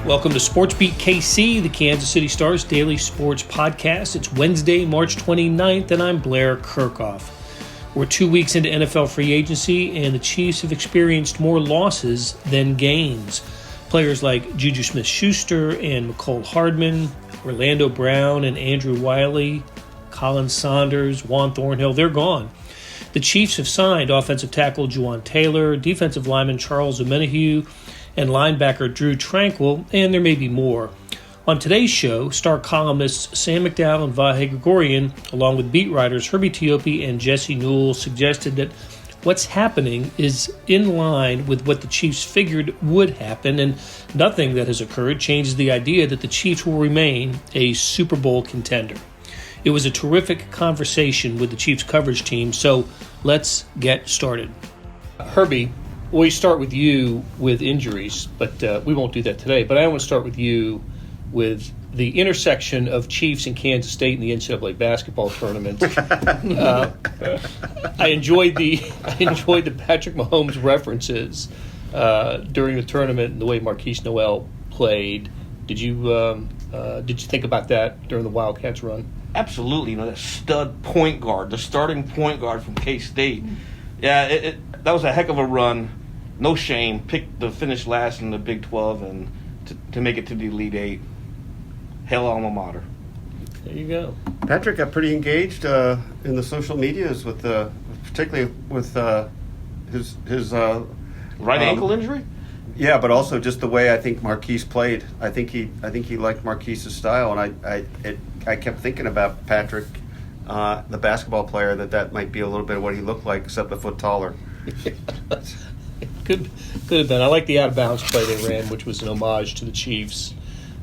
Welcome to SportsBeat KC, the Kansas City Star's daily sports podcast. It's Wednesday, March 29th, and I'm Blair Kirchhoff. We're 2 weeks into NFL free agency, and the Chiefs have experienced more losses than gains. Players like JuJu Smith-Schuster and Mecole Hardman, Orlando Brown and Andrew Wylie, Khalen Saunders, Juan Thornhill, they're gone. The Chiefs have signed offensive tackle Jawaan Taylor, defensive lineman Charles Omenihu, and linebacker Drue Tranquill, and there may be more. On today's show, star columnists Sam McDowell and Vahe Gregorian, along with beat writers Herbie Teope and Newell, suggested that what's happening is in line with what the Chiefs figured would happen, and nothing that has occurred changes the idea that the Chiefs will remain a Super Bowl contender. It was a terrific conversation with the Chiefs coverage team, so let's get started. Herbie, we start with you with injuries, but we won't do that today. But I want to start with you with the intersection of Chiefs and Kansas State in the NCAA basketball tournament. I enjoyed the Patrick Mahomes references during the tournament and the way Marquise Newell played. Did you think about that during the Wildcats run? Absolutely. That stud point guard, the starting point guard from K-State. Yeah, that was a heck of a run. No shame. Picked to finish last in the Big 12 and to make it to the Elite Eight. Hell alma mater. There you go. Patrick got pretty engaged in the social medias with, particularly with his right ankle injury. Yeah, but also just the way I think Marquise played. I think he liked Marquise's style, and I kept thinking about Patrick, the basketball player, that might be a little bit of what he looked like, except a foot taller. Could have been. I like the out of bounds play they ran, which was an homage to the Chiefs.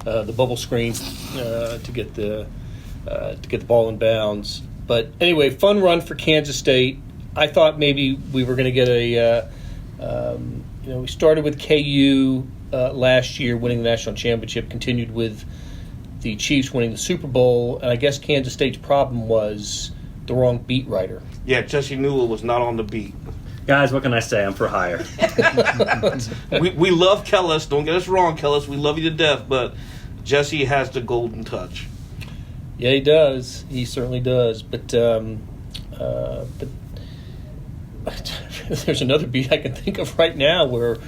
The bubble screens to get the ball in bounds. But anyway, fun run for Kansas State. I thought maybe we were going to get we started with KU last year winning the national championship, continued with the Chiefs winning the Super Bowl, and I guess Kansas State's problem was the wrong beat writer. Yeah, Jesse Newell was not on the beat. Guys, what can I say? I'm for hire. we love Kellis. Don't get us wrong, Kellis. We love you to death, but Jesse has the golden touch. Yeah, he does. He certainly does. But there's another beat I can think of right now where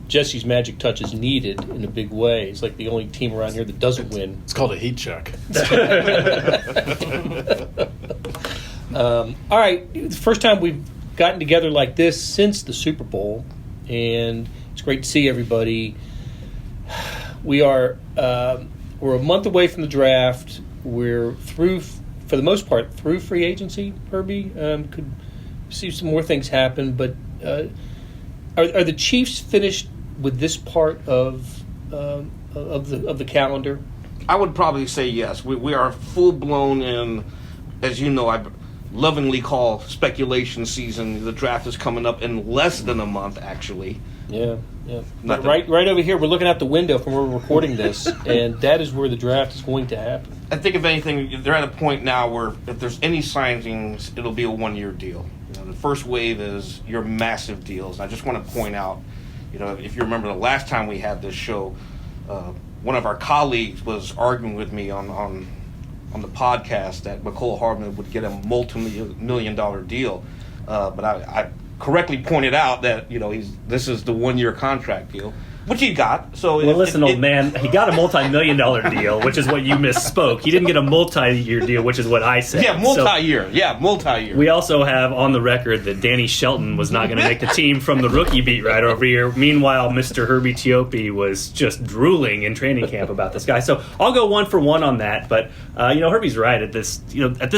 Jesse's magic touch is needed in a big way. It's like the only team around here that doesn't win. It's called a heat check. All right, the first time we've gotten together like this since the Super Bowl, and it's great to see everybody. We're a month away from the draft. We're through, for the most part, through free agency. Herbie, could see some more things happen, but are the Chiefs finished with this part of the calendar? I would probably say yes. We are full blown in, as you know, I lovingly call speculation season. The draft is coming up in less than a month, actually. Yeah. Right over here, we're looking out the window from where we're recording this, and that is where the draft is going to happen. I think, if anything, they're at a point now where if there's any signings, it'll be a one-year deal. The first wave is your massive deals. I just want to point out, if you remember the last time we had this show, one of our colleagues was arguing with me on the podcast that Mecole Hardman would get a multi-million-dollar deal, but I correctly pointed out that this is the one-year contract deal, which he got. So listen, old man, he got a multi-million-dollar deal, which is what you misspoke. He didn't get a multi-year deal, which is what I said. Yeah, multi-year. We also have on the record that Danny Shelton was not going to make the team from the rookie beat writer over here. Meanwhile, Mr. Herbie Teope was just drooling in training camp about this guy. So I'll go one for one on that. But Herbie's right. At this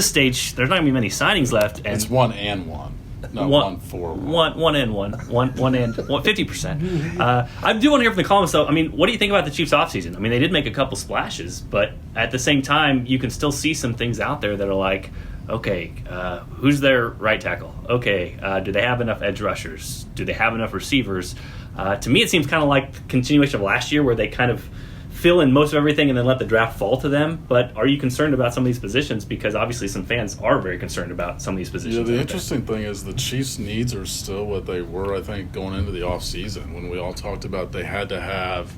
stage, there's not going to be many signings left. And it's one and one. No, one for one. One and one. One and 50%. I do want to hear from the columnists, though. I mean, what do you think about the Chiefs' offseason? I mean, they did make a couple splashes, but at the same time, you can still see some things out there that are like, okay, who's their right tackle? Okay, do they have enough edge rushers? Do they have enough receivers? To me, it seems kind of like the continuation of last year where they kind of fill in most of everything and then let the draft fall to them. But are you concerned about some of these positions? Because obviously some fans are very concerned about some of these positions. Yeah, the interesting thing is the Chiefs' needs are still what they were, I think, going into the offseason when we all talked about they had to have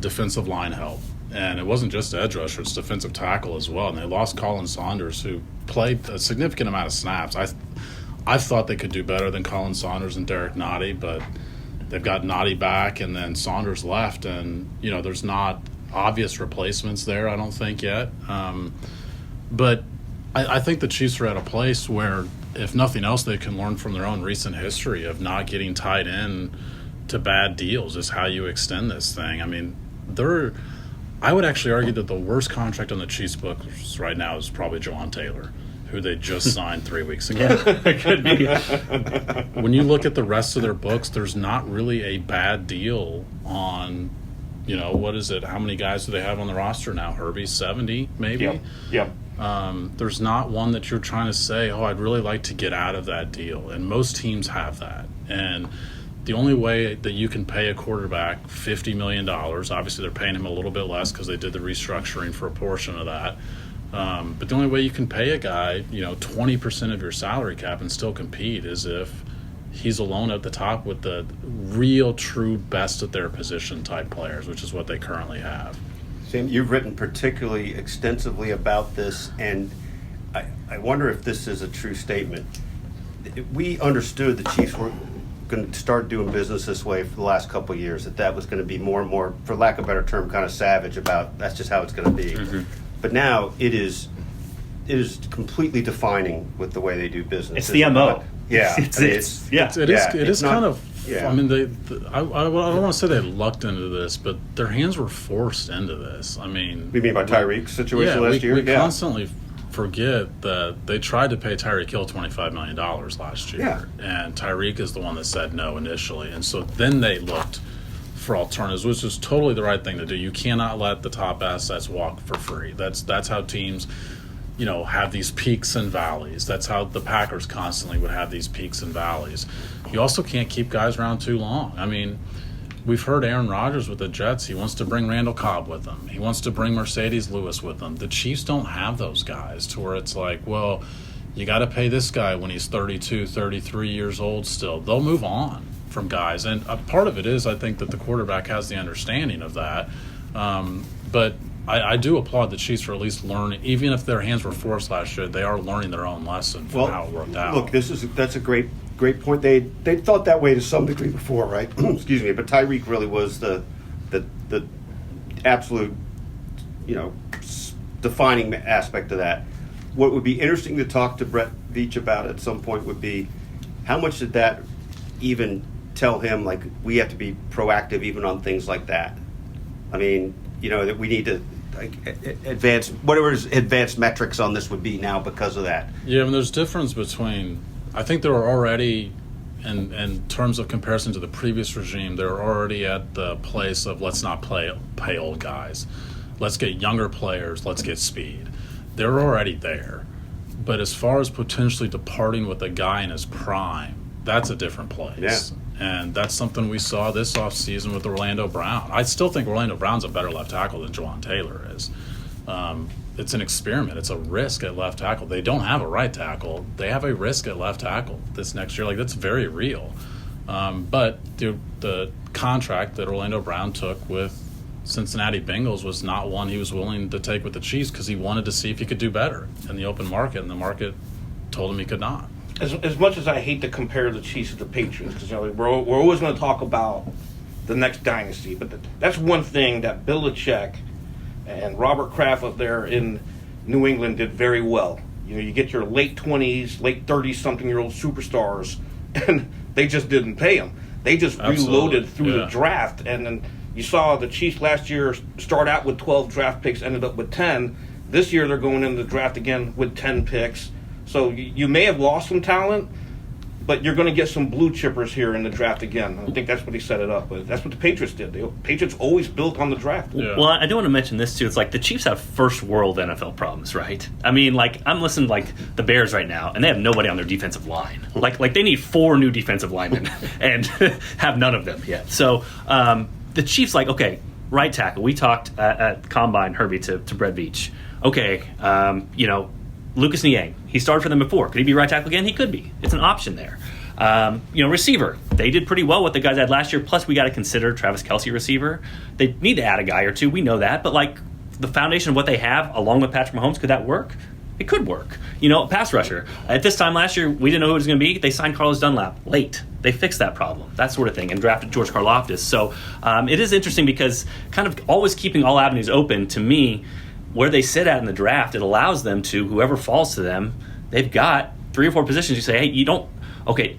defensive line help. And it wasn't just edge rusher, it's defensive tackle as well. And they lost Khalen Saunders, who played a significant amount of snaps. I thought they could do better than Khalen Saunders and Derek Nottie, but they've got Nottie back and then Saunders left. And, there's not obvious replacements there, I don't think, yet. But I think the Chiefs are at a place where, if nothing else, they can learn from their own recent history of not getting tied in to bad deals, is how you extend this thing. I mean, I would actually argue that the worst contract on the Chiefs books right now is probably Jawaan Taylor, who they just signed 3 weeks ago. Yeah, it could be. When you look at the rest of their books, there's not really a bad deal on, what is it? How many guys do they have on the roster now? Herbie, 70 maybe? Yep. There's not one that you're trying to say, I'd really like to get out of that deal. And most teams have that. And the only way that you can pay a quarterback $50 million, obviously they're paying him a little bit less because they did the restructuring for a portion of that. But the only way you can pay a guy, 20% of your salary cap and still compete is if he's alone at the top with the real, true best at their position type players, which is what they currently have. Sam, you've written particularly extensively about this, and I wonder if this is a true statement. We understood the Chiefs were going to start doing business this way for the last couple of years, that was going to be more and more, for lack of a better term, kind of savage about that's just how it's going to be. Mm-hmm. But now it is completely defining with the way they do business. It's the MO. Yeah. It is kind of. Yeah. I mean, I don't want to say they lucked into this, but their hands were forced into this. I mean, you mean by Tyreek's situation last year? We constantly forget that they tried to pay Tyreek Hill $25 million last year, and Tyreek is the one that said no initially, and so then they looked for alternatives, which is totally the right thing to do. You cannot let the top assets walk for free. That's how teams, have these peaks and valleys. That's how the Packers constantly would have these peaks and valleys. You also can't keep guys around too long. I mean, we've heard Aaron Rodgers with the Jets. He wants to bring Randall Cobb with him. He wants to bring Mercedes Lewis with him. The Chiefs don't have those guys to where it's like, well, you got to pay this guy when he's 32, 33 years old still. They'll move on from guys. And a part of it is, I think, that the quarterback has the understanding of that. But I do applaud the Chiefs for at least learning, even if their hands were forced last year, they are learning their own lesson from how it worked out. Look, that's a great point. They thought that way to some degree before, right? Excuse me, but Tyreek really was the absolute, defining aspect of that. What would be interesting to talk to Brett Veach about at some point would be how much did that even tell him, like, we have to be proactive even on things like that. I mean, that we need to advance whatever advanced metrics on this would be now because of that. Yeah, I mean, there's difference between. I think they were already, in terms of comparison to the previous regime, they're already at the place of let's not pay old guys, let's get younger players, let's get speed. They're already there, but as far as potentially departing with a guy in his prime, that's a different place. Yeah. And that's something we saw this offseason with Orlando Brown. I still think Orlando Brown's a better left tackle than Jawaan Taylor is. It's an experiment. It's a risk at left tackle. They don't have a right tackle. They have a risk at left tackle this next year. Like, that's very real. But the contract that Orlando Brown took with Cincinnati Bengals was not one he was willing to take with the Chiefs because he wanted to see if he could do better in the open market, and the market told him he could not. As much as I hate to compare the Chiefs to the Patriots, because we're always going to talk about the next dynasty, but that's one thing that Belichick and Robert Kraft up there in New England did very well. You get your late 20s, late 30-something-year-old superstars, and they just didn't pay them. They just reloaded through the draft, and then you saw the Chiefs last year start out with 12 draft picks, ended up with 10. This year they're going into the draft again with 10 picks. So you may have lost some talent, but you're going to get some blue chippers here in the draft again. I think that's what he set it up with. That's what the Patriots did. The Patriots always built on the draft. Yeah. Well, I do want to mention this, too. It's like the Chiefs have first world NFL problems, right? I mean, like, I'm listening to, like, the Bears right now, and they have nobody on their defensive line. Like they need 4 new defensive linemen and have none of them yet. So the Chiefs, like, okay, right tackle. We talked at Combine, Herbie, to Brett Veach. Okay, Lucas Niang. He started for them before. Could he be right tackle again? He could be. It's an option there. Receiver. They did pretty well with the guys they had last year. Plus, we got to consider Travis Kelce receiver. They need to add a guy or two. We know that. But, the foundation of what they have, along with Patrick Mahomes, could that work? It could work. Pass rusher. At this time last year, we didn't know who it was going to be. They signed Carlos Dunlap late. They fixed that problem, that sort of thing, and drafted George Karlaftis. So it is interesting because kind of always keeping all avenues open, to me, where they sit at in the draft, it allows them to, whoever falls to them, they've got 3 or 4 positions. You say, hey,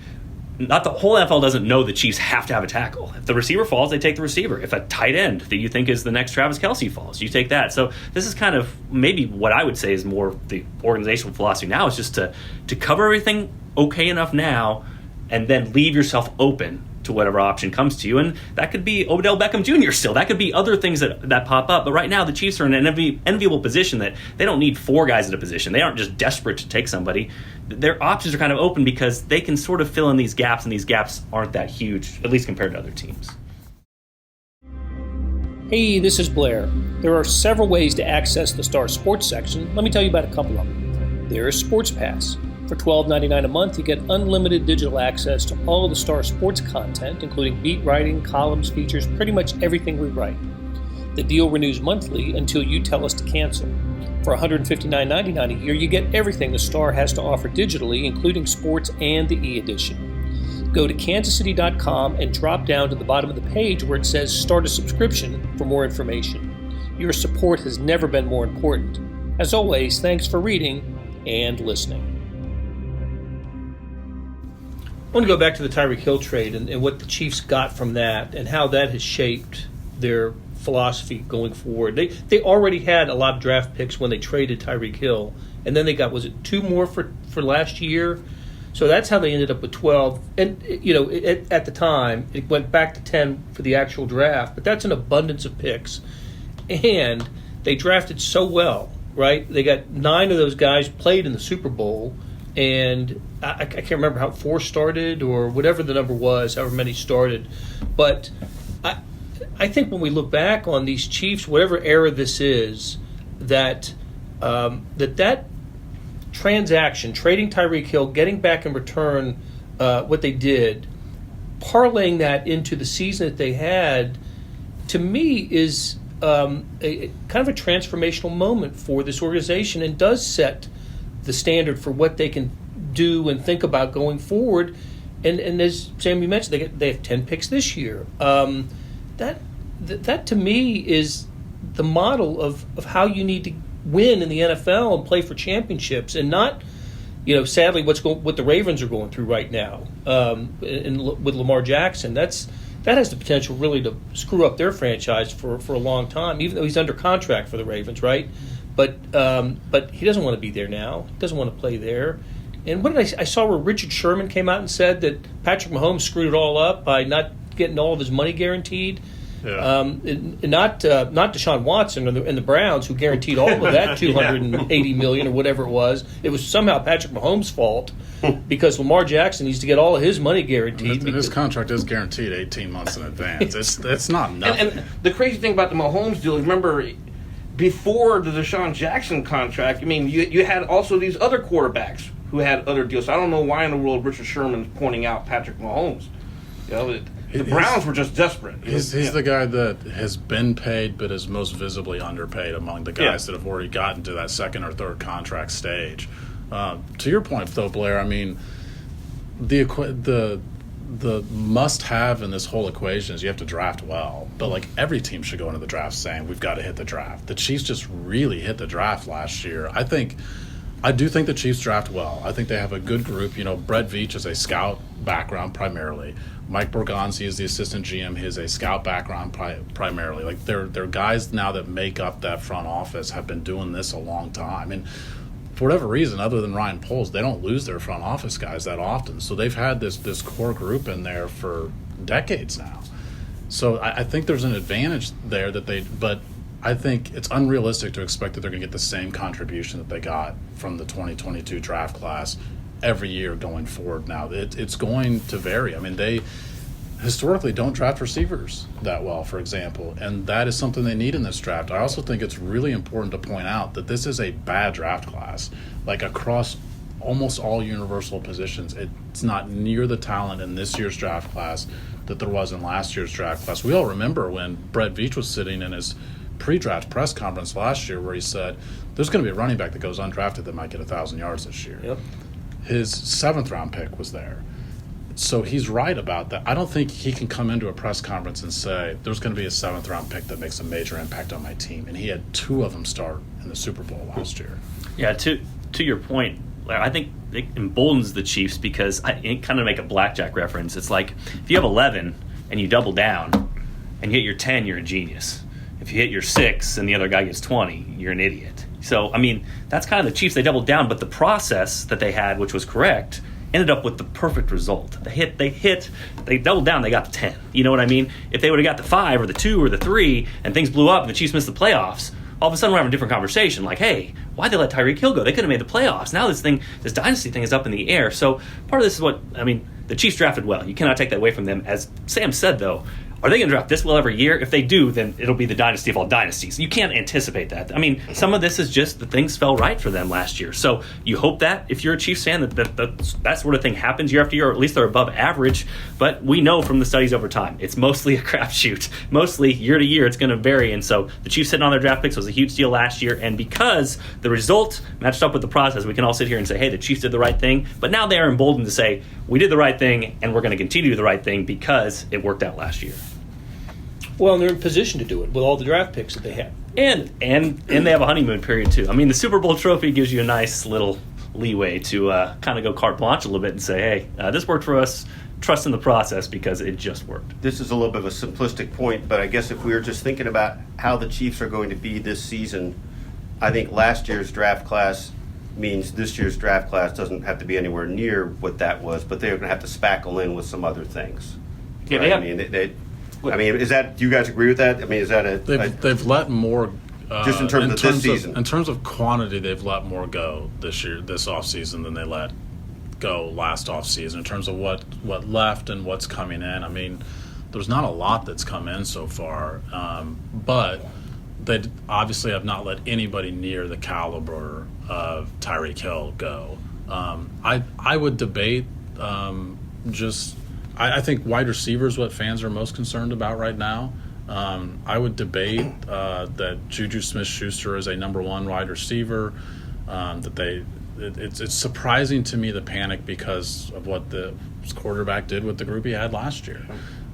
not the whole NFL doesn't know the Chiefs have to have a tackle. If the receiver falls, they take the receiver. If a tight end that you think is the next Travis Kelce falls, you take that. So this is kind of maybe what I would say is more the organizational philosophy now, is just to cover everything okay enough now and then leave yourself open to whatever option comes to you. And that could be Odell Beckham Jr. still. That could be other things that pop up. But right now, the Chiefs are in an enviable position that they don't need 4 guys at a position. They aren't just desperate to take somebody. Their options are kind of open because they can sort of fill in these gaps, and these gaps aren't that huge, at least compared to other teams. Hey, this is Blair. There are several ways to access the Star Sports section. Let me tell you about a couple of them. There is Sports Pass. For $12.99 a month, you get unlimited digital access to all of the Star Sports content, including beat writing, columns, features, pretty much everything we write. The deal renews monthly until you tell us to cancel. For $159.99 a year, you get everything the Star has to offer digitally, including sports and the e-edition. Go to kansascity.com and drop down to the bottom of the page where it says Start a Subscription for more information. Your support has never been more important. As always, thanks for reading and listening. I want to go back to the Tyreek Hill trade and what the Chiefs got from that and how that has shaped their philosophy going forward. They already had a lot of draft picks when they traded Tyreek Hill, and then they got, was it 2 more for last year? So that's how they ended up with 12. And, at the time, it went back to 10 for the actual draft, but that's an abundance of picks. And they drafted so well, right? They got 9 of those guys played in the Super Bowl, and I can't remember how 4 started or whatever the number was, however many started. But I think when we look back on these Chiefs, whatever era this is, that transaction, trading Tyreek Hill, getting back in return what they did, parlaying that into the season that they had, to me is a kind of a transformational moment for this organization and does set the standard for what they can do and think about going forward. And as Sam, you mentioned, they have 10 picks this year. That to me is the model of how you need to win in the NFL and play for championships, and not, sadly what the Ravens are going through right now with Lamar Jackson. That has the potential really to screw up their franchise for a long time, even though he's under contract for the Ravens, right? But he doesn't want to be there now. He doesn't want to play there. And what did I saw where Richard Sherman came out and said that Patrick Mahomes screwed it all up by not getting all of his money guaranteed. Yeah. Not Deshaun Watson and the Browns, who guaranteed all of that $280 million or whatever it was. It was somehow Patrick Mahomes' fault because Lamar Jackson needs to get all of his money guaranteed. And his contract is guaranteed 18 months in advance. It's not nothing. And the crazy thing about the Mahomes deal, remember, before the Deshaun Jackson contract, you had also these other quarterbacks who had other deals. So I don't know why in the world Richard Sherman's pointing out Patrick Mahomes. The Browns were just desperate. He's the guy that has been paid but is most visibly underpaid among the guys that have already gotten to that second or third contract stage. To your point, though, Blair, the must-have in this whole equation is you have to draft well. But, every team should go into the draft saying, we've got to hit the draft. The Chiefs just really hit the draft last year. I do think the Chiefs draft well. I think they have a good group. Brett Veach is a scout background primarily. Mike Borgonzi is the assistant GM. He is a scout background primarily. They're guys now that make up that front office have been doing this a long time. And for whatever reason, other than Ryan Poles, they don't lose their front office guys that often. So they've had this core group in there for decades now. So I think there's an advantage there but I think it's unrealistic to expect that they're going to get the same contribution that they got from the 2022 draft class every year going forward now. It's going to vary. They historically don't draft receivers that well, for example, and that is something they need in this draft. I also think it's really important to point out that this is a bad draft class, across almost all universal positions. It's not near the talent in this year's draft class that there was in last year's draft class. We all remember when Brett Veach was sitting in his pre-draft press conference last year where he said, there's going to be a running back that goes undrafted that might get 1,000 yards this year. Yep. His 7th-round pick was there. So he's right about that. I don't think he can come into a press conference and say, there's going to be a 7th-round pick that makes a major impact on my team. And he had 2 of them start in the Super Bowl last year. Yeah, to your point, I think it emboldens the Chiefs because it kind of make a blackjack reference. It's like if you have 11 and you double down and you hit your 10, you're a genius. If you hit your 6 and the other guy gets 20, you're an idiot. So, I mean, that's kind of the Chiefs. They doubled down, but the process that they had, which was correct, ended up with the perfect result. They doubled down, they got the 10. You know what I mean? If they would have got the 5 or the 2 or the 3 and things blew up and the Chiefs missed the playoffs, all of a sudden we're having a different conversation. Like, hey, why'd they let Tyreek Hill go? They could have made the playoffs. Now this dynasty thing is up in the air. So part of this is the Chiefs drafted well. You cannot take that away from them. As Sam said, though, are they going to draft this well every year? If they do, then it'll be the dynasty of all dynasties. You can't anticipate that. I mean, some of this is just that things fell right for them last year. So you hope that if you're a Chiefs fan that sort of thing happens year after year, or at least they're above average. But we know from the studies over time, it's mostly a crapshoot. Mostly year to year, it's going to vary. And so the Chiefs sitting on their draft picks was a huge deal last year. And because the result matched up with the process, we can all sit here and say, hey, the Chiefs did the right thing. But now they are emboldened to say, we did the right thing, and we're going to continue to do the right thing because it worked out last year. Well, and they're in position to do it with all the draft picks that they have. And they have a honeymoon period, too. I mean, the Super Bowl trophy gives you a nice little leeway to kind of go carte blanche a little bit and say, hey, this worked for us. Trust in the process because it just worked. This is a little bit of a simplistic point, but I guess if we were just thinking about how the Chiefs are going to be this season, I think last year's draft class means this year's draft class doesn't have to be anywhere near what that was, but they're going to have to spackle in with some other things. Yeah, right? Is that? Do you guys agree with that? I mean, is that They've let more. Just in terms of this season. In terms of quantity, they've let more go this offseason than they let go last offseason. In terms of what left and what's coming in, I mean, there's not a lot that's come in so far, but they obviously have not let anybody near the caliber of Tyreek Hill go. I would debate I think wide receiver is what fans are most concerned about right now. I would debate that JuJu Smith-Schuster is a number 1 wide receiver. It's surprising to me the panic because of what the quarterback did with the group he had last year.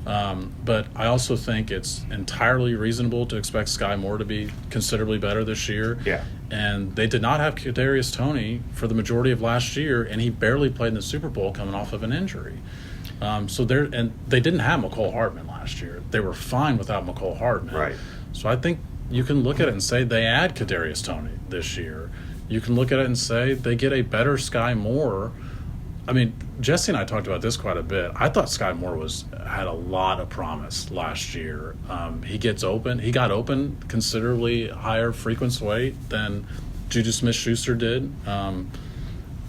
But I also think it's entirely reasonable to expect Sky Moore to be considerably better this year. Yeah. And they did not have Kadarius Toney for the majority of last year, and he barely played in the Super Bowl coming off of an injury. They didn't have Mecole Hardman last year. They were fine without Mecole Hardman. Right. So I think you can look at it and say they add Kadarius Toney this year. You can look at it and say they get a better Sky Moore. I mean, Jesse and I talked about this quite a bit. I thought Sky Moore had a lot of promise last year. He got open considerably higher frequency weight than JuJu Smith-Schuster did.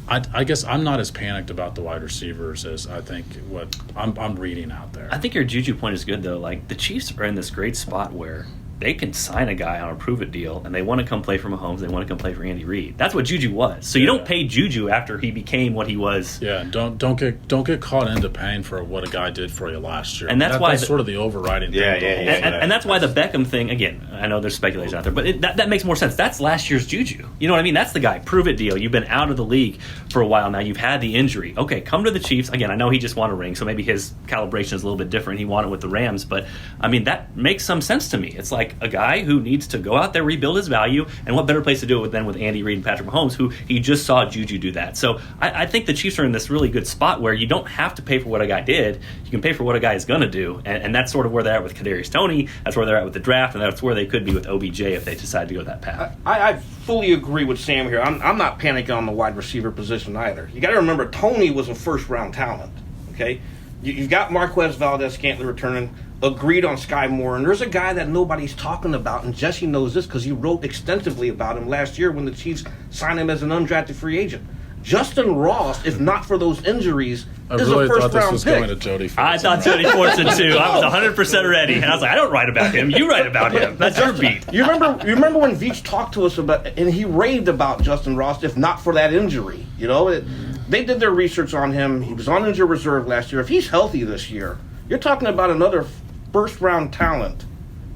I guess I'm not as panicked about the wide receivers as I think what I'm reading out there. I think your JuJu point is good, though. Like, the Chiefs are in this great spot where they can sign a guy on a prove-it deal, and they want to come play for Mahomes. They want to come play for Andy Reid. That's what JuJu was. So you don't pay JuJu after he became what he was. Yeah, don't get caught into paying for what a guy did for you last year. And that's sort of the overriding thing. And that's why the Beckham thing, again, I know there's speculation out there, but that makes more sense. That's last year's JuJu. You know what I mean? That's the guy. Prove-it deal. You've been out of the league for a while now. You've had the injury. Okay, come to the Chiefs. Again, I know he just won a ring, so maybe his calibration is a little bit different. He won it with the Rams, but, I mean, that makes some sense to me. It's like a guy who needs to go out there, rebuild his value, and what better place to do it than with Andy Reid and Patrick Mahomes, who he just saw JuJu do that. So I think the Chiefs are in this really good spot where you don't have to pay for what a guy did. You can pay for what a guy is going to do, and that's sort of where they're at with Kadarius Toney. That's where they're at with the draft, and that's where they could be with OBJ if they decide to go that path. I fully agree with Sam here. I'm not panicking on the wide receiver position either. You got to remember, Toney was a first-round talent, okay? You've got Marquez Valdez-Scantling returning, agreed on Sky Moore, and there's a guy that nobody's talking about, and Jesse knows this because he wrote extensively about him last year when the Chiefs signed him as an undrafted free agent. Justin Ross, if not for those injuries, I is really a first thought this round was pick. going to Jody. I thought Jody Fortson too. I was 100% ready, and I was like, I don't write about him. You write about him. That's your beat. You remember when Veach talked to us about, and he raved about Justin Ross, if not for that injury. They did their research on him. He was on injured reserve last year. If he's healthy this year, you're talking about another first round talent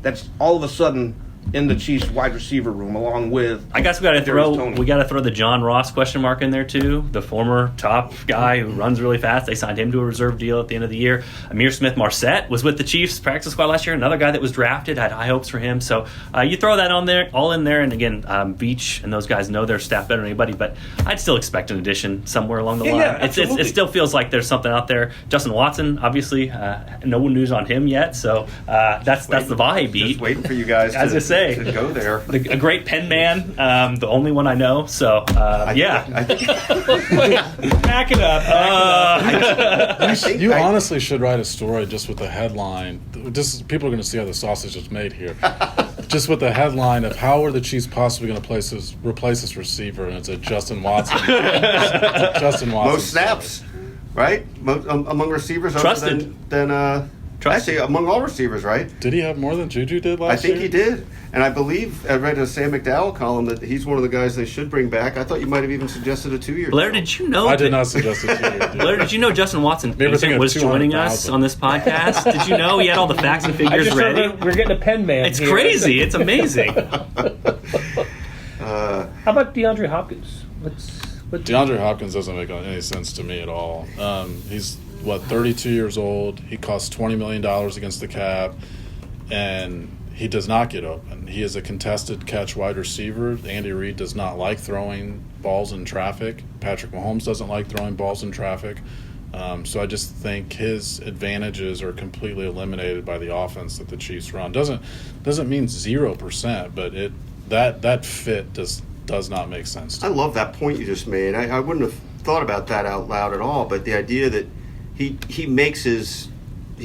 that's all of a sudden in the Chiefs wide receiver room, along with I guess we got to throw the John Ross question mark in there too. The former top guy who runs really fast. They signed him to a reserve deal at the end of the year. Amir Smith-Marset was with the Chiefs practice squad last year. Another guy that was drafted, had high hopes for him. So you throw that on there, all in there. And again, Veach and those guys know their staff better than anybody. But I'd still expect an addition somewhere along the line. Yeah, it still feels like there's something out there. Justin Watson, obviously, no news on him yet. So that's the Vahe beat. Just waiting for you guys to go there. A great pen man, the only one I know. So, yeah. Back it up. You honestly should write a story just with the headline. Just people are going to see how the sausage is made here. Just with the headline of how are the Chiefs possibly going to replace this receiver, and it's a Justin Watson. Justin Watson. Most snaps, right? Among receivers, Trusted. Actually, among all receivers, right? Did he have more than JuJu did last I year? think he did. And I believe I read a Sam McDowell column that he's one of the guys they should bring back. I thought you might have even suggested a 2-year Blair, deal. did you know? I did not suggest a 2-year deal. Blair, did you know Justin Watson Maybe we're thinking of was joining us 200,000. on this podcast? Did you know he had all the facts and figures ready? We're getting a pen man. It's here. crazy. It's amazing. How about DeAndre Hopkins? DeAndre Hopkins doesn't make any sense to me at all. He's 32 years old. He costs $20 million against the cap, and he does not get open. He is a contested catch wide receiver. Andy Reid does not like throwing balls in traffic. Patrick Mahomes doesn't like throwing balls in traffic. So I just think his advantages are completely eliminated by the offense that the Chiefs run. Doesn't mean 0%, but that fit does not make sense to I me. love that point you just made. I wouldn't have thought about that out loud at all, but the idea that he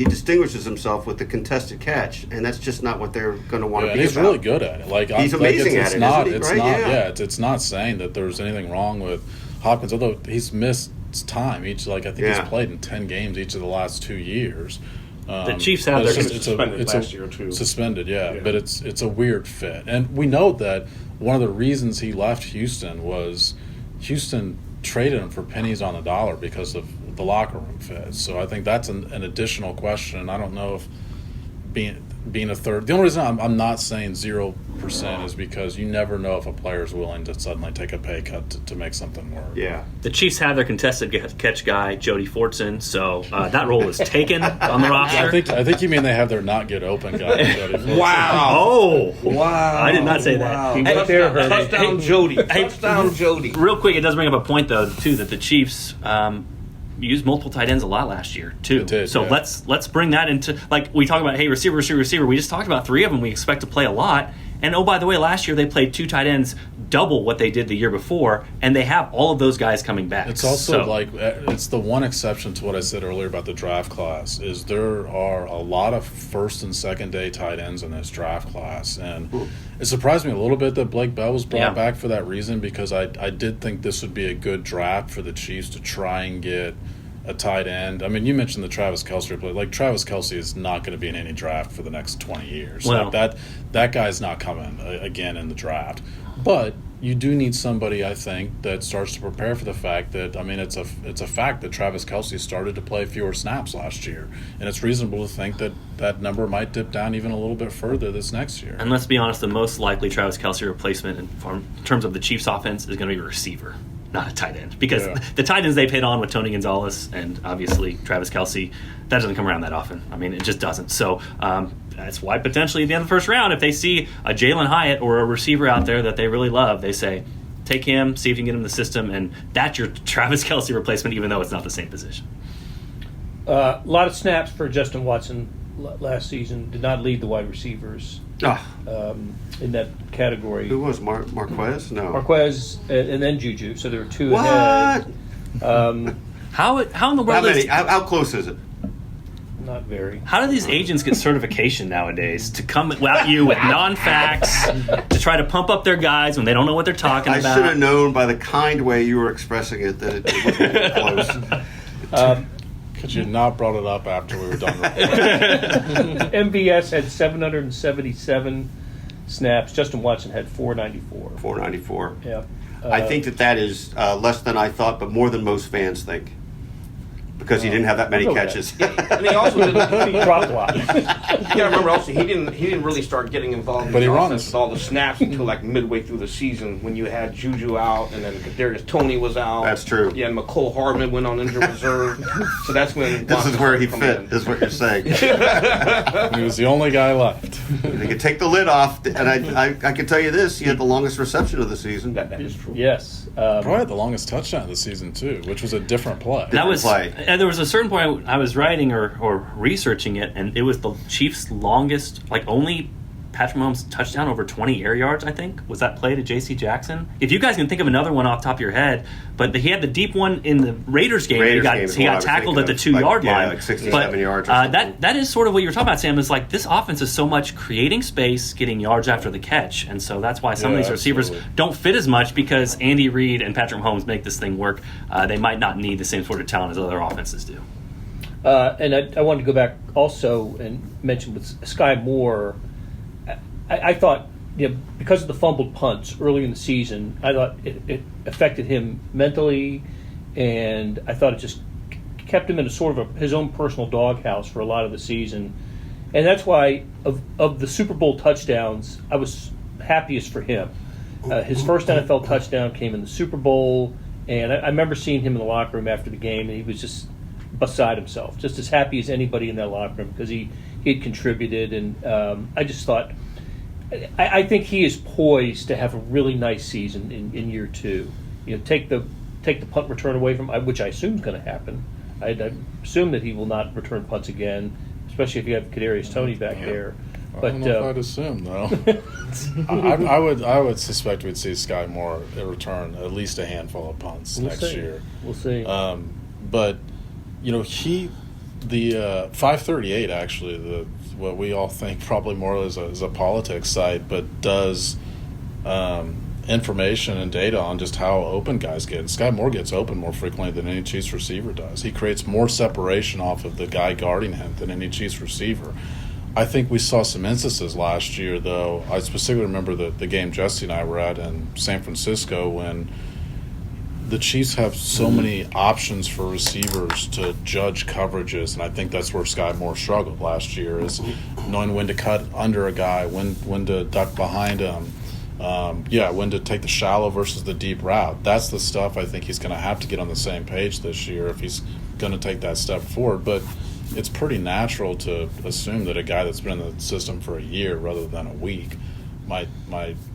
distinguishes himself with the contested catch, and that's just not what they're going to want to be he's about. really good at it. He's amazing at it, isn't he? It's Right? not. Yeah. It's not saying that there's anything wrong with Hopkins, although he's missed time each. I think he's played in 10 games each of the last 2 years. The Chiefs have their suspended last year too. Suspended, yeah. But it's a weird fit, and we know that one of the reasons he left Houston was Houston traded him for pennies on the dollar because of the locker room fit. So I think that's an additional question. I don't know if being a third. The only reason I'm not saying 0% is because you never know if a player is willing to suddenly take a pay cut to make something work. Yeah. The Chiefs have their contested catch guy, Jody Fortson, so that role is taken on the roster. I think you mean they have their not get open guy. Wow. Wow. I did not say that. Touchdown, Jody. Touchdown, Jody. Real quick, it does bring up a point, though, too, that the Chiefs used multiple tight ends a lot last year, too. It did, so yeah. let's bring that into, we talk about, hey, receiver. We just talked about 3 of them we expect to play a lot. And, oh, by the way, last year they played 2 tight ends, double what they did the year before, and they have all of those guys coming back. It's also it's the one exception to what I said earlier about the draft class is there are a lot of first and second day tight ends in this draft class, and it surprised me a little bit that Blake Bell was brought back for that reason because I did think this would be a good draft for the Chiefs to try and get a tight end. I mean, you mentioned the Travis Kelce play. Travis Kelce is not going to be in any draft for the next 20 years. Well, that guy's not coming again in the draft. But you do need somebody, I think, that starts to prepare for the fact that, it's a fact that Travis Kelce started to play fewer snaps last year. And it's reasonable to think that that number might dip down even a little bit further this next year. And let's be honest, the most likely Travis Kelce replacement in terms of the Chiefs offense is going to be a receiver, not a tight end. Because the tight ends they've hit on with Tony Gonzalez and obviously Travis Kelce, that doesn't come around that often. It just doesn't. So that's why potentially at the end of the first round, if they see a Jalen Hyatt or a receiver out there that they really love, they say, take him, see if you can get him in the system, and that's your Travis Kelce replacement, even though it's not the same position. A lot of snaps for Justin Watson last season. Did not lead the wide receivers in that category. Who was Marquez? No. Marquez and then JuJu. So there were 2 What? ahead. How in the world How close is it? Not very. How do these agents get certification nowadays to come at you with non-facts to try to pump up their guys when they don't know what they're talking I about? should have known by the kind way you were expressing it that it wasn't close. Could you not brought it up after we were done recording? MVS had 777 snaps. Justin Watson had 494. 494. Yeah. I think that is less than I thought, but more than most fans think. Because he didn't have that many catches. And he also didn't. He dropped a lot. You gotta remember also he didn't really start getting involved in But he the runs. offense with all the snaps until like midway through the season when you had JuJu out and then Kadarius Toney was out. That's true. Yeah, and Mecole Hardman went on injured reserve. So that's when This is where he come fit, in. is what you're saying. He was the only guy left. They could take the lid off, and I can tell you this: he had the longest reception of the season. That is true. Yes. Probably had the longest touchdown of the season, too, which was a different play. That was, play. and there was a certain point I was writing or researching it, and it was the Chiefs' longest, like only Patrick Mahomes' touchdown over 20 air yards, I think, was that play to J.C. Jackson. If you guys can think of another one off the top of your head, but he had the deep one in the Raiders game. Raiders game is he what I got was tackled at the thinking of. 2-yard Like, line. like 67 but, yards or something. that is sort of what you were talking about, Sam, is like this offense is so much creating space, getting yards after the catch, and so that's why some of these receivers don't fit as much because Andy Reid and Patrick Mahomes make this thing work. They might not need the same sort of talent as other offenses do. And I wanted to go back also and mention with Sky Moore, I thought, because of the fumbled punts early in the season, I thought it affected him mentally, and I thought it just kept him in a sort of his own personal doghouse for a lot of the season. And that's why, of the Super Bowl touchdowns, I was happiest for him. His first NFL touchdown came in the Super Bowl, and I remember seeing him in the locker room after the game, and he was just beside himself, just as happy as anybody in that locker room because he had contributed. And I just thought, I think he is poised to have a really nice season in year two. Take the punt return away from, which I assume is going to happen. I assume that he will not return punts again, especially if you have Kadarius Toney back there. I don't know if I'd assume, though. I would suspect we'd see Sky Moore return at least a handful of punts next year. We'll see. But the 538 actually, what we all think probably more is a politics site, but does information and data on just how open guys get. And Sky Moore gets open more frequently than any Chiefs receiver does. He creates more separation off of the guy guarding him than any Chiefs receiver. I think we saw some instances last year, though. I specifically remember the game Jesse and I were at in San Francisco when the Chiefs have so many options for receivers to judge coverages, and I think that's where Sky Moore struggled last year, is knowing when to cut under a guy, when to duck behind him, when to take the shallow versus the deep route. That's the stuff I think he's going to have to get on the same page this year if he's going to take that step forward. But it's pretty natural to assume that a guy that's been in the system for a year rather than a week might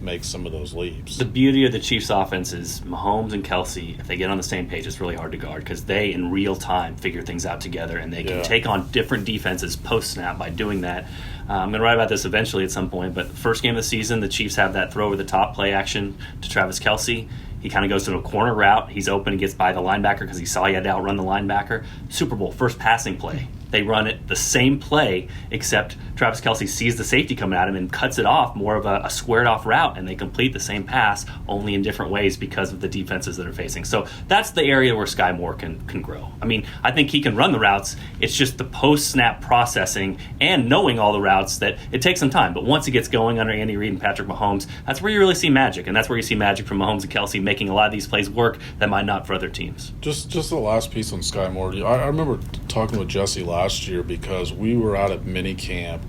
make some of those leaps. The beauty of the Chiefs' offense is Mahomes and Kelsey, if they get on the same page, it's really hard to guard because they, in real time, figure things out together, and they can take on different defenses post-snap by doing that. I'm going to write about this eventually at some point, but first game of the season, the Chiefs have that throw-over-the-top play action to Travis Kelsey. He kind of goes to a corner route. He's open and gets by the linebacker because he saw he had to outrun the linebacker. Super Bowl, first passing play. They run it the same play, except Travis Kelsey sees the safety coming at him and cuts it off, more of a squared-off route, and they complete the same pass, only in different ways because of the defenses that are facing. So that's the area where Sky Moore can grow. I mean, I think he can run the routes. It's just the post-snap processing and knowing all the routes that it takes some time. But once he gets going under Andy Reid and Patrick Mahomes, that's where you really see magic, and that's where you see magic from Mahomes and Kelsey making a lot of these plays work that might not for other teams. Just the last piece on Sky Moore. I remember talking with Jesse last year because we were out at minicamp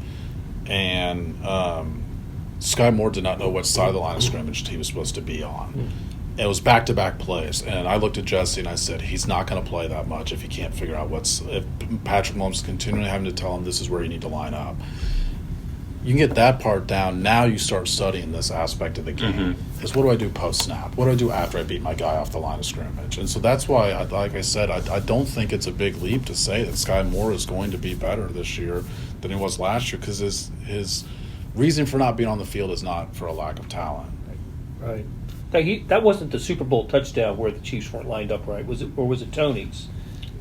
and Sky Moore did not know what side of the line of scrimmage he was supposed to be on. It was back-to-back plays, and I looked at Jesse and I said, he's not going to play that much if he can't figure out if Patrick Mahomes is continually having to tell him this is where you need to line up. You can get that part down. Now you start studying this aspect of the game. Is what do I do post-snap? What do I do after I beat my guy off the line of scrimmage? And so that's why, like I said, I don't think it's a big leap to say that Sky Moore is going to be better this year than he was last year because his reason for not being on the field is not for a lack of talent. Right. That wasn't the Super Bowl touchdown where the Chiefs weren't lined up right, was it? Or was it Toney's?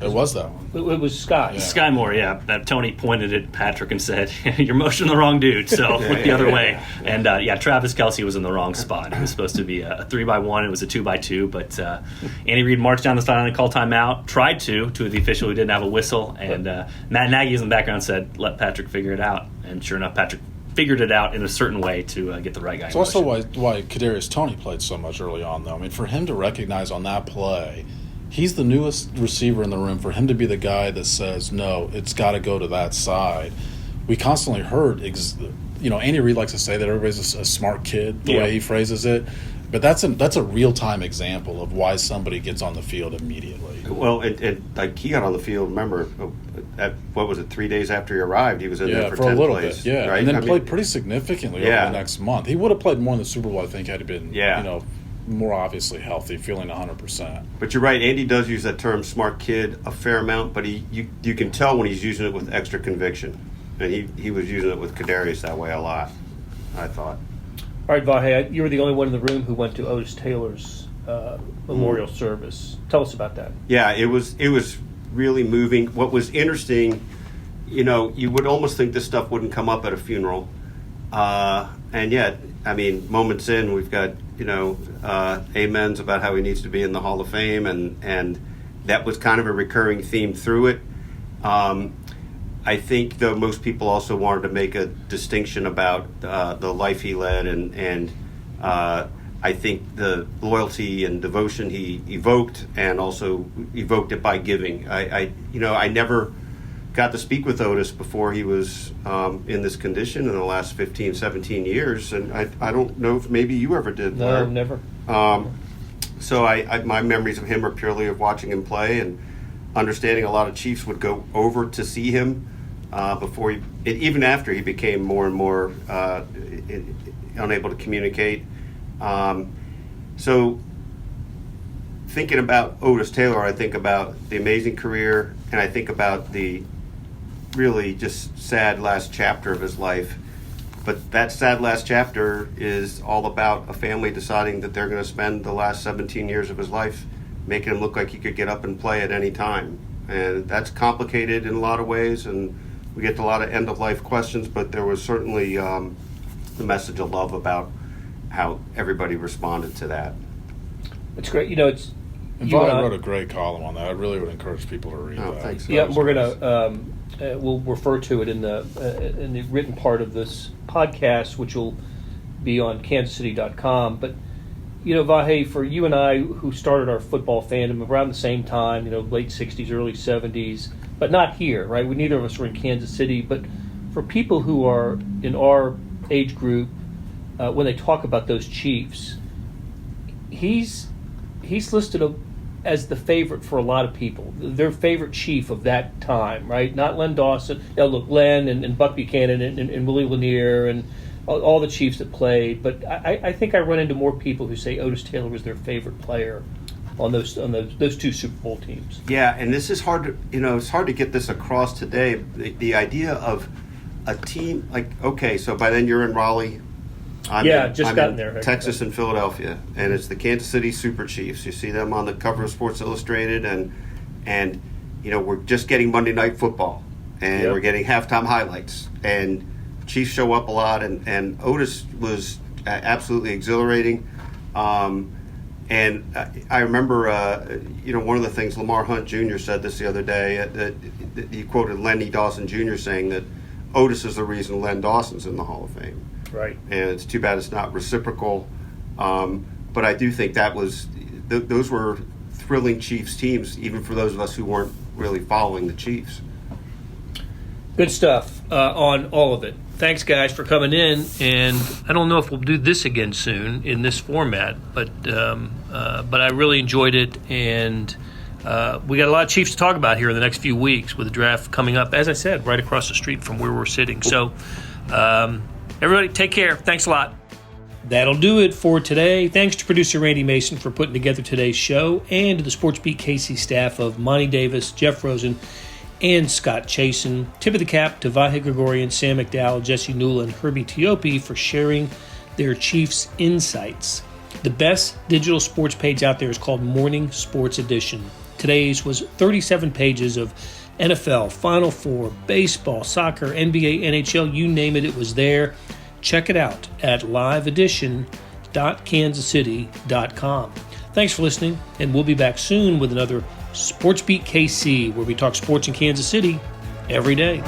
It was that one. It was Sky. Yeah. Sky Moore, yeah. That Tony pointed at Patrick and said, "You're motioning the wrong dude." So went the other way. And Travis Kelce was in the wrong spot. It was supposed to be a 3x1. It was a 2x2. But Andy Reid marched down the sideline and called timeout. Tried to the official who didn't have a whistle. And Matt Nagy was in the background said, "Let Patrick figure it out." And sure enough, Patrick figured it out in a certain way to get the right guy. It's also why Kadarius Toney played so much early on, though. I mean, for him to recognize on that play, he's the newest receiver in the room. For him to be the guy that says, no, it's got to go to that side. We constantly heard, Andy Reid likes to say that everybody's a smart kid, the way he phrases it. But that's a real-time example of why somebody gets on the field immediately. Well, like he got on the field, remember, at, 3 days after he arrived, he was in there for 10 a little plays. bit, right? And then played pretty significantly over the next month. He would have played more in the Super Bowl, I think, had he been, more obviously healthy, feeling 100%. But you're right, Andy does use that term "smart kid" a fair amount, but you can tell when he's using it with extra conviction. And he was using it with Kadarius that way a lot, I thought. All right, Vahe, you were the only one in the room who went to Otis Taylor's memorial service. Tell us about that. Yeah, it was really moving. What was interesting, you would almost think this stuff wouldn't come up at a funeral. And yet, I mean, moments in, we've got, amens about how he needs to be in the Hall of Fame, and that was kind of a recurring theme through it. I think, though, most people also wanted to make a distinction about the life he led, and I think the loyalty and devotion he evoked, and also evoked it by giving. I never got to speak with Otis before he was in this condition in the last 15, 17 years, and I don't know if maybe you ever did. No, Blair. never. So my memories of him are purely of watching him play and understanding a lot of Chiefs would go over to see him before even after he became more and more unable to communicate. So thinking about Otis Taylor, I think about the amazing career, and I think about the really just sad last chapter of his life. But that sad last chapter is all about a family deciding that they're going to spend the last 17 years of his life making him look like he could get up and play at any time. And that's complicated in a lot of ways, and we get to a lot of end-of-life questions, but there was certainly the message of love about how everybody responded to that. It's great. And Vahe wrote a great column on that. I really would encourage people to read that. Thanks. Yeah, we're gonna we'll refer to it in the written part of this podcast, which will be on kansascity.com. But Vahe, for you and I, who started our football fandom around the same time, late '60s, early '70s, but not here, right? Neither of us were in Kansas City. But for people who are in our age group, when they talk about those Chiefs, he's listed as the favorite for a lot of people, their favorite Chief of that time, right? Not Len Dawson. Len and Buck Buchanan and Willie Lanier and all the Chiefs that played. But I think I run into more people who say Otis Taylor was their favorite player on those two Super Bowl teams. Yeah, and this is hard to it's hard to get this across today. The idea of a team so by then you're in Raleigh. I'm gotten there. Texas and Philadelphia, and it's the Kansas City Super Chiefs. You see them on the cover of Sports Illustrated, and we're just getting Monday Night Football, and we're getting halftime highlights, and Chiefs show up a lot, and Otis was absolutely exhilarating. And I remember, one of the things Lamar Hunt Jr. said this the other day, that he quoted Lenny Dawson Jr. saying that Otis is the reason Len Dawson's in the Hall of Fame. Right. And it's too bad it's not reciprocal. But I do think those were thrilling Chiefs teams, even for those of us who weren't really following the Chiefs. Good stuff on all of it. Thanks, guys, for coming in. And I don't know if we'll do this again soon in this format, but I really enjoyed it. And we got a lot of Chiefs to talk about here in the next few weeks with the draft coming up, as I said, right across the street from where we're sitting. So everybody, take care. Thanks a lot. That'll do it for today. Thanks to producer Randy Mason for putting together today's show, and to the SportsBeat KC staff of Monty Davis, Jeff Rosen, and Scott Chasen. Tip of the cap to Vahe Gregorian, Sam McDowell, Jesse Newell, and Herbie Teope for sharing their Chiefs insights. The best digital sports page out there is called Morning Sports Edition. Today's was 37 pages of NFL, Final Four, baseball, soccer, NBA, NHL, you name it, it was there. Check it out at liveedition.kansascity.com. Thanks for listening, and we'll be back soon with another SportsBeat KC, where we talk sports in Kansas City every day.